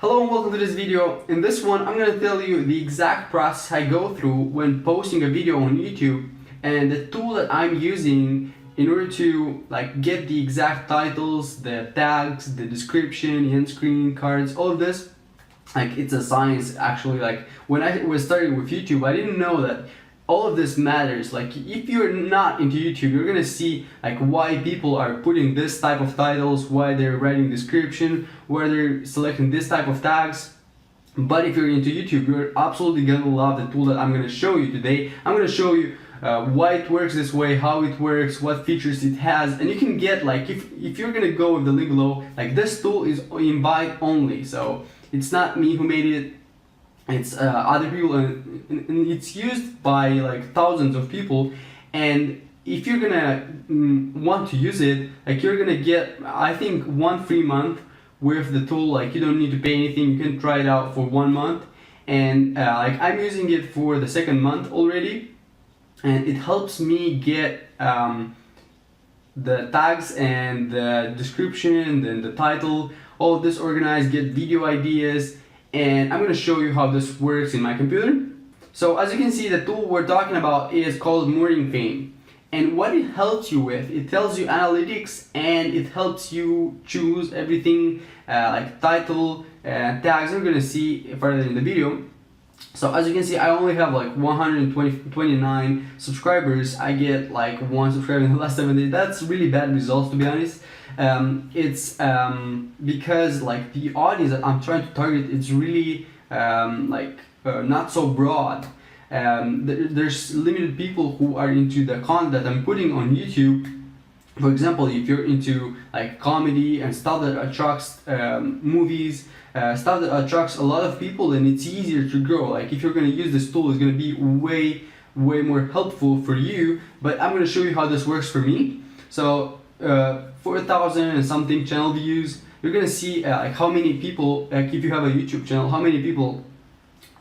Hello and welcome to this video. In this one, I'm going to tell you the exact process I go through when posting a video on YouTube and the tool that I'm using in order to get the exact titles, the tags, the description, the end screen cards, all of this. It's a science actually. When I was starting with YouTube, I didn't know that all of this matters. If you're not into YouTube, you're gonna see why people are putting this type of titles, why they're writing description, why they're selecting this type of tags. But if you're into YouTube, you're absolutely gonna love the tool that I'm gonna show you today. I'm gonna show you why it works this way, how it works, what features it has, and you can get if you're gonna go with the link below, this tool is invite only, so it's not me who made it. It's other people, and it's used by thousands of people. And if you're gonna want to use it, you're gonna get, I think, 1 free month with the tool. You don't need to pay anything. You can try it out for 1 month, and I'm using it for the second month already, and it helps me get the tags and the description and the title, all of this organized, get video ideas. And I'm going to show you how this works in my computer. So as you can see, the tool we're talking about is called Morning Fame. And what it helps you with, it tells you analytics, and it helps you choose everything like title, tags. I'm going to see further in the video. So as you can see, I only have 129 subscribers. I get 1 subscriber in the last 7 days. That's really bad results, to be honest. It's because the audience that I'm trying to target is really not so broad. There's limited people who are into the content that I'm putting on YouTube. For example, if you're into comedy and stuff that attracts movies, stuff that attracts a lot of people, then it's easier to grow. If you're going to use this tool, it's going to be way more helpful for you. But I'm going to show you how this works for me. So 4,000 and something channel views. You're gonna see how many people, if you have a YouTube channel, how many people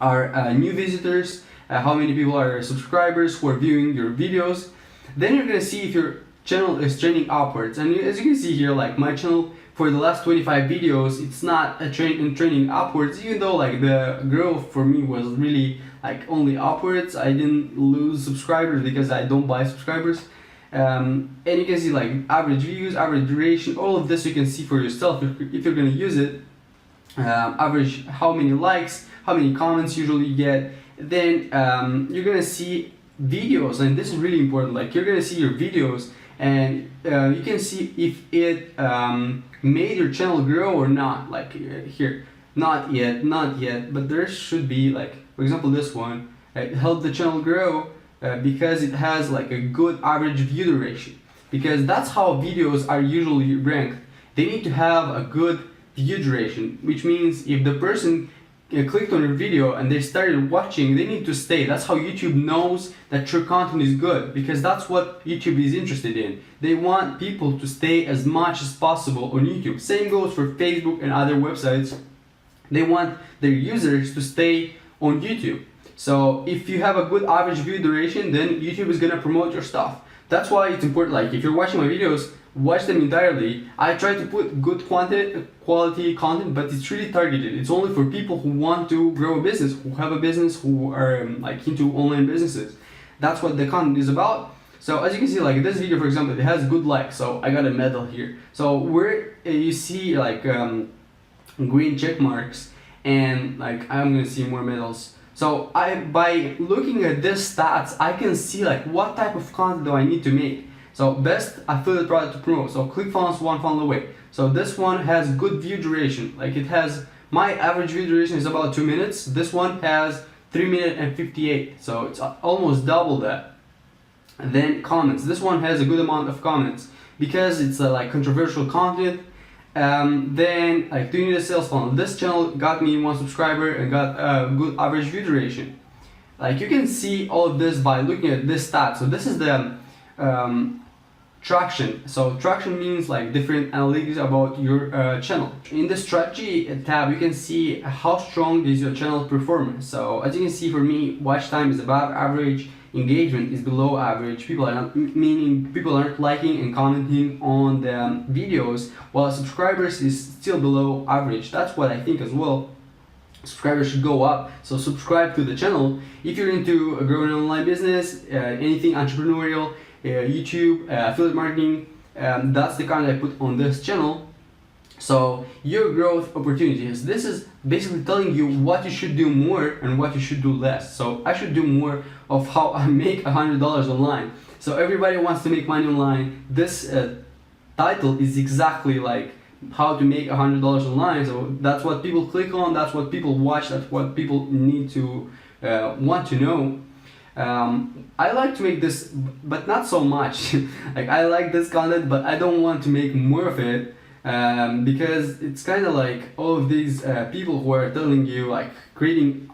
are new visitors, how many people are subscribers who are viewing your videos. Then you're gonna see if your channel is trending upwards. And as you can see here, my channel for the last 25 videos, it's not trending upwards, even though the growth for me was really only upwards. I didn't lose subscribers because I don't buy subscribers. And you can see average views, average duration, all of this you can see for yourself if you're going to use it. Average, how many likes, how many comments usually you get. Then you're going to see videos, and this is really important. You're going to see your videos, and you can see if it made your channel grow or not. Here, not yet, but there should be, for example, this one, it helped the channel grow. Because it has a good average view duration, because that's how videos are usually ranked. They need to have a good view duration, which means if the person clicked on your video and they started watching, they need to stay. That's how YouTube knows that your content is good, because that's what YouTube is interested in. They want people to stay as much as possible on YouTube. Same goes for Facebook and other websites. They want their users to stay on YouTube. So if you have a good average view duration, then YouTube is gonna promote your stuff. That's why it's important. If you're watching my videos, watch them entirely. I try to put good quality content, but it's really targeted. It's only for people who want to grow a business, who have a business, who are into online businesses. That's what the content is about. So as you can see, this video, for example, it has good likes, so I got a medal here. So where you see green check marks, and I'm gonna see more medals. So by looking at this stats, I can see what type of content do I need to make. So best affiliate product to promote. So ClickFunnels, one funnel away. So this one has good view duration. It has, my average view duration is about 2 minutes. This one has 3 minutes and 58. So it's almost double that. And then comments. This one has a good amount of comments because it's controversial content. Then doing the sales funnel. This channel got me 1 subscriber and got a good average view duration. You can see all of this by looking at this stat. So this is the traction. So traction means like different analytics about your channel. In the strategy tab, you can see how strong is your channel performance. So as you can see, for me, watch time is above average, engagement is below average. People are not, meaning people aren't liking and commenting on the videos, while subscribers is still below average. That's what I think as well. Subscribers should go up, so subscribe to the channel if you're into a growing online business, anything entrepreneurial, YouTube, affiliate marketing. That's the content I put on this channel. So your growth opportunities, this is basically telling you what you should do more and what you should do less. So I should do more of how I make $100 online. So everybody wants to make money online. This title is exactly like how to make $100 online. So that's what people click on, that's what people watch, that's what people need to want to know. I like to make this, but not so much. Like, I like this content, but I don't want to make more of it, because it's kind of like all of these people who are telling you, like, creating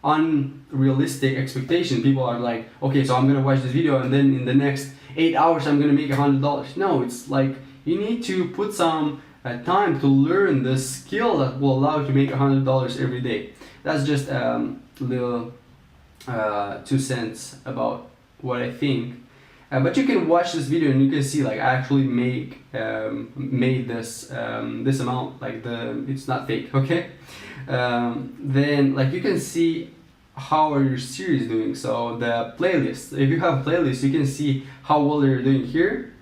unrealistic expectation. People are like, okay, so I'm gonna watch this video and then in the next 8 hours I'm gonna make $100. No, it's like you need to put some time to learn the skill that will allow you to make $100 every day. That's just little 2 cents about what I think. But you can watch this video and you can see, like, I actually made this this amount. Like, it's not fake, okay? Then, like, you can see how are your series doing. So the playlist, if you have playlists, you can see how well they're doing here.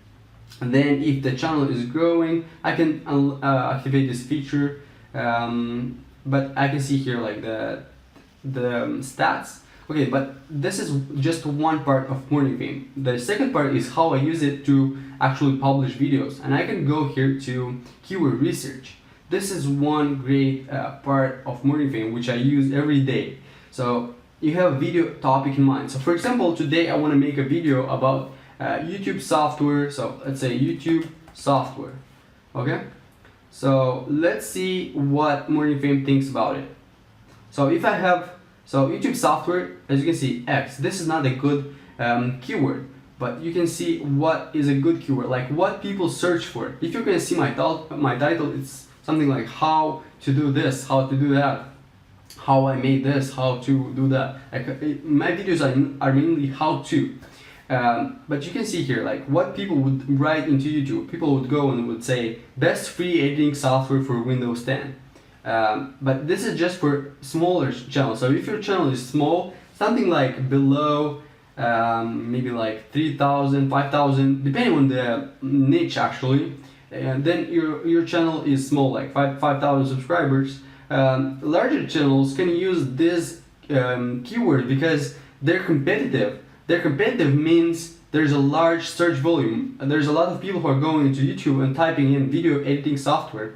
And then if the channel is growing, I can activate this feature, but I can see here like the stats. Okay, but this is just one part of Morning Fame. The second part is how I use it to actually publish videos, and I can go here to keyword research. This is one great part of Morning Fame which I use every day. So you have a video topic in mind. So for example, today I want to make a video about YouTube software. So let's say YouTube software. Okay, so let's see what Morning Fame thinks about it. So if I have, so YouTube software, as you can see, X, this is not a good keyword, but you can see what is a good keyword, like what people search for. If you're gonna see my title, it's something like how to do this, how to do that, how I made this, how to do that. Like, my videos are mainly how to. But you can see here, like, what people would write into YouTube. People would go and would say, best free editing software for Windows 10. But this is just for smaller channels. So if your channel is small, something like below maybe like 3,000, 5,000, depending on the niche actually, and then your channel is small, like 5,000 subscribers. Larger channels can use this keyword because they're competitive. They're competitive means there's a large search volume. There's a lot of people who are going into YouTube and typing in video editing software.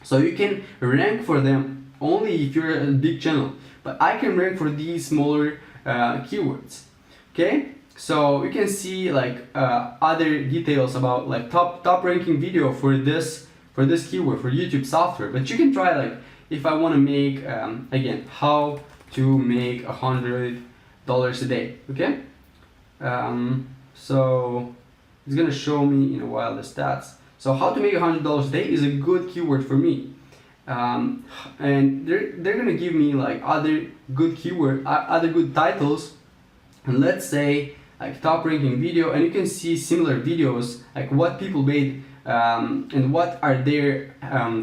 So you can rank for them only if you're a big channel. But I can rank for these smaller keywords. Okay? So you can see like other details about like top ranking video for this keyword for YouTube software. But you can try, like, if I want to make again, how to make $100 a day. Okay? So it's gonna show me in a while the stats. So how to make $100 a day is a good keyword for me, and they're gonna give me like other good keyword, other good titles, and let's say like top ranking video, and you can see similar videos, like what people made and what are their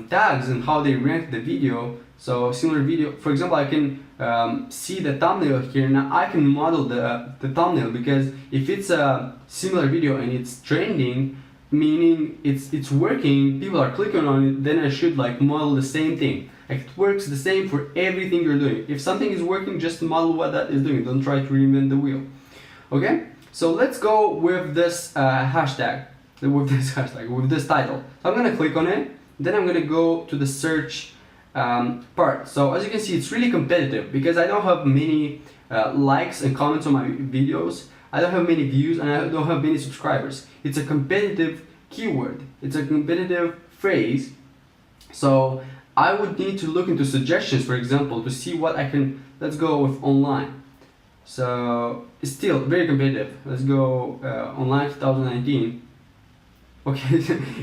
tags and how they rank the video. So similar video, for example, I can see the thumbnail here. Now I can model the thumbnail, because if it's a similar video and it's trending, meaning it's working, people are clicking on it, then I should like model the same thing. Like, it works the same for everything you're doing. If something is working, just model what that is doing. Don't try to reinvent the wheel. Okay, so let's go with this hashtag, with this title. So I'm gonna click on it, then I'm gonna go to the search part. So as you can see, it's really competitive because I don't have many likes and comments on my videos. I don't have many views and I don't have many subscribers. It's a competitive keyword. It's a competitive phrase. So I would need to look into suggestions, for example, to see what I can, let's go with online. So it's still very competitive. Let's go online 2019. Okay,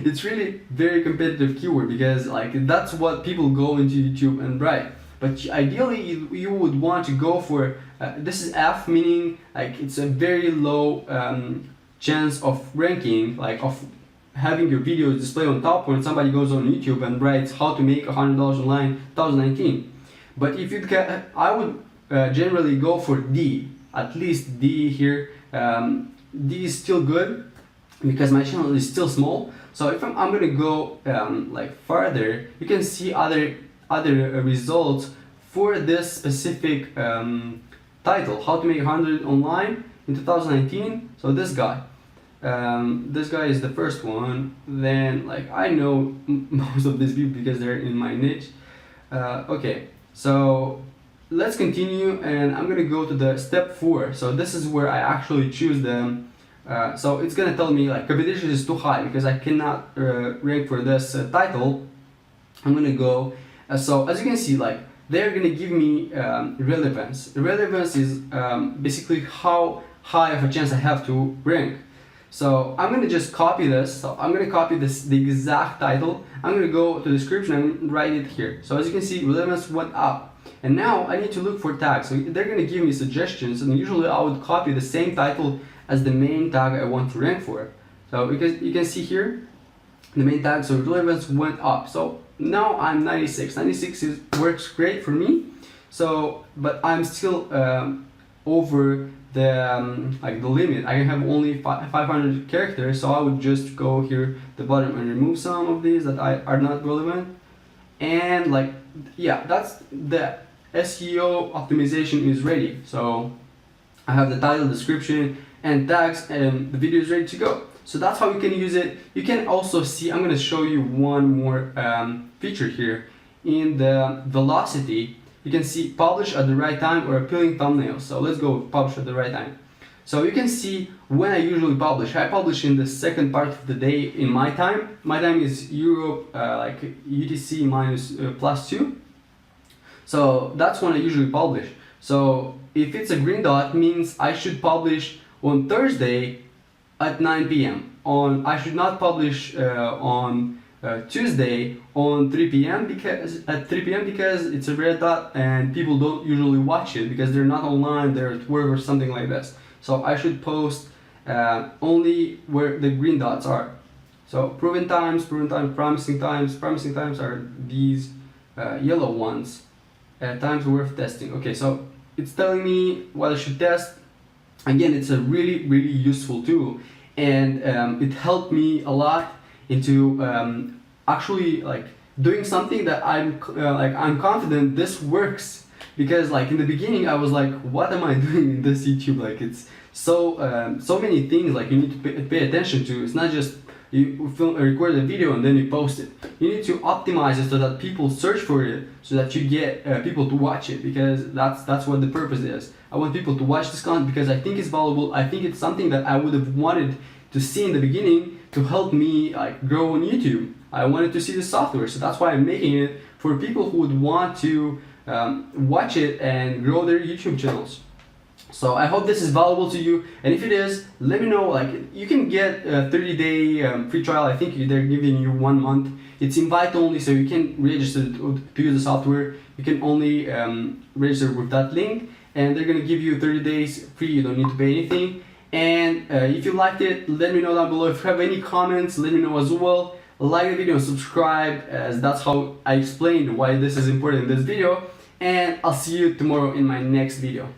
it's really very competitive keyword because like that's what people go into YouTube and write. But ideally you would want to go for this is F, meaning like it's a very low chance of ranking, like of having your videos display on top when somebody goes on YouTube and writes how to make $100 online 2019. But if you can, I would generally go for D, at least D here. D is still good because my channel is still small. So if I'm gonna go like further, you can see other results for this specific title, how to make 100 online in 2019. So this guy is the first one. Then like I know most of these people because they're in my niche. Okay, so let's continue, and I'm gonna go to the step 4. So this is where I actually choose them. So it's gonna tell me like competition is too high because I cannot rank for this title. I'm gonna go. So as you can see, like they're gonna give me relevance. Relevance is basically how high of a chance I have to rank. So I'm gonna just copy this. So I'm gonna copy the exact title. I'm gonna go to the description and write it here. So as you can see, relevance went up. And now I need to look for tags. So they're gonna give me suggestions, and usually I would copy the same title as the main tag I want to rank for. So because you can see here, the main tag, so relevance went up. So now I'm 96. 96 works great for me. So, but I'm still over the like the limit. I have only 500 characters, so I would just go here the bottom and remove some of these that are not relevant. And like, yeah, that's the SEO optimization is ready. So I have the title, description, and tags, and the video is ready to go. So that's how you can use it. You can also see, I'm going to show you one more feature here. In the velocity, you can see publish at the right time or appealing thumbnails. So let's go publish at the right time. So you can see when I usually publish. I publish in the second part of the day in my time. My time is Europe, like UTC minus +2. So that's when I usually publish. So if it's a green dot, means I should publish on Thursday at 9 p.m. I should not publish on Tuesday on 3 p.m. because it's a red dot and people don't usually watch it because they're not online, they're at work or something like this. So I should post only where the green dots are. So proven times, promising times are these yellow ones. Times worth testing. Okay, so it's telling me what I should test. Again, it's a really useful tool, and it helped me a lot into actually like doing something that I'm confident this works. Because like in the beginning I was like, what am I doing in this YouTube? Like it's so many things like you need to pay attention to. It's not just you record a video and then you post it. You need to optimize it so that people search for it, so that you get people to watch it, because that's what the purpose is. I want people to watch this content because I think it's valuable. I think it's something that I would have wanted to see in the beginning to help me like grow on YouTube. I wanted to see the software, so that's why I'm making it for people who would want to watch it and grow their YouTube channels. So I hope this is valuable to you, and if it is, let me know. Like you can get a 30-day free trial. I think they're giving you 1 month. It's invite only, so you can register to use the software. You can only register with that link, and they're gonna give you 30 days free. You don't need to pay anything. And if you liked it, let me know down below. If you have any comments, let me know as well. Like the video and subscribe, as that's how I explained why this is important in this video. And I'll see you tomorrow in my next video.